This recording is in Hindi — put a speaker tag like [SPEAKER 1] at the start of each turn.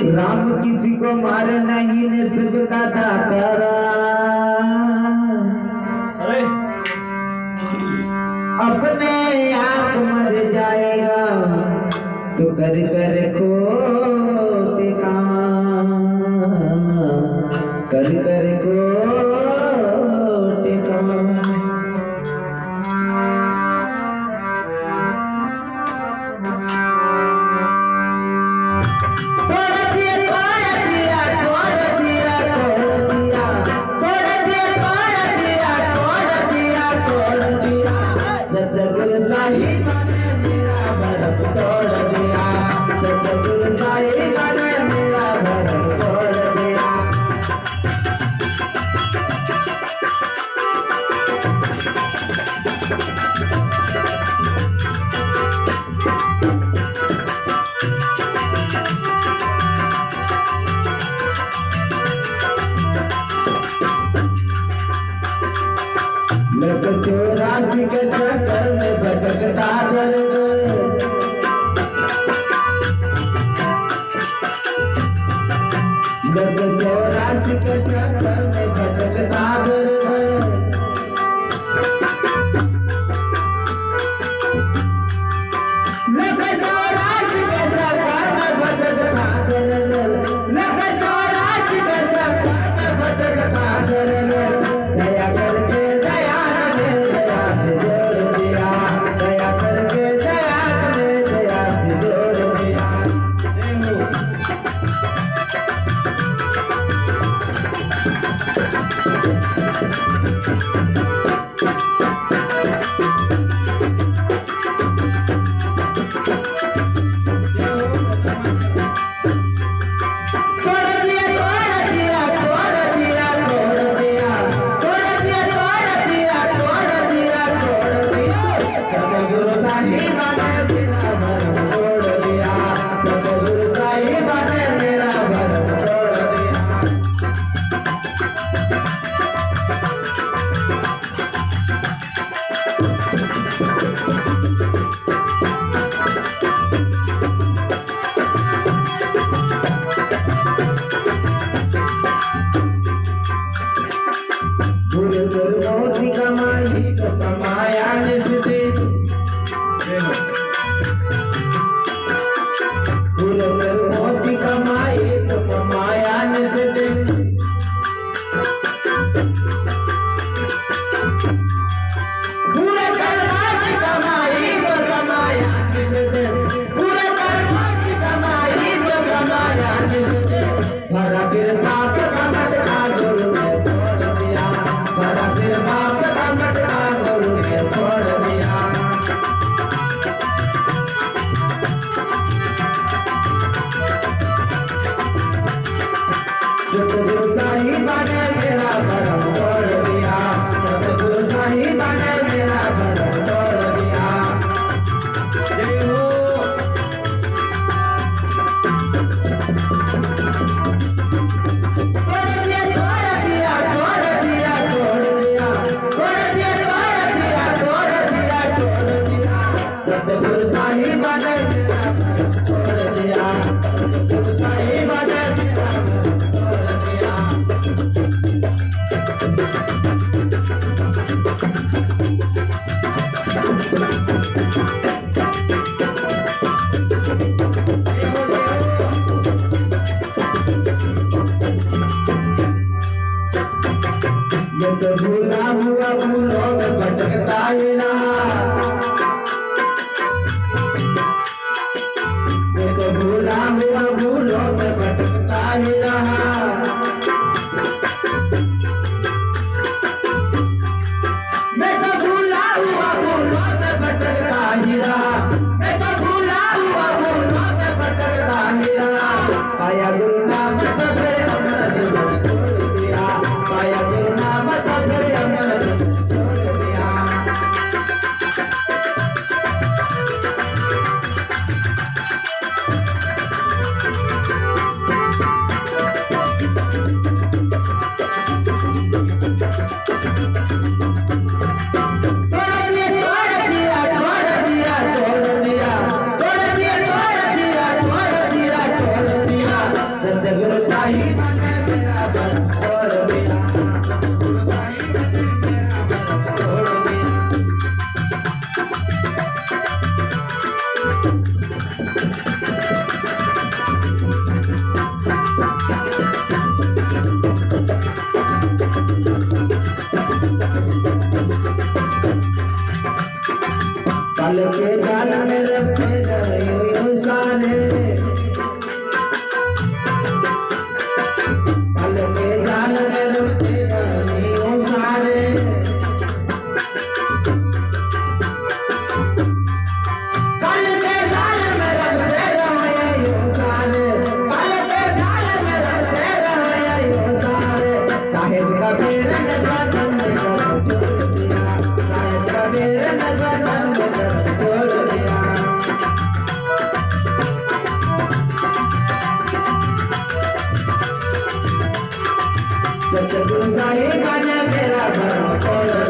[SPEAKER 1] राम किसी को मारे नहीं ने सबका दातारा। अपने आप मर जाएगा तो कर कर खोटे काम, कर कर खोटे काम। सतगुरु साहिब ने मेरा भरम तोड़ दिया, सतगुरु साहिब ने मेरा भरम तोड़ दिया। मैं चौरासी के चक्कर में भटकता दर्द, मैं चौरासी के चक्कर में भटकता दर्द। मैं चौरासी के चक्कर में भटकता दर्द, मैं चौरासी के चक्कर में भटकता दर्द। दया करके गरीब ने मेरा भरम तोड़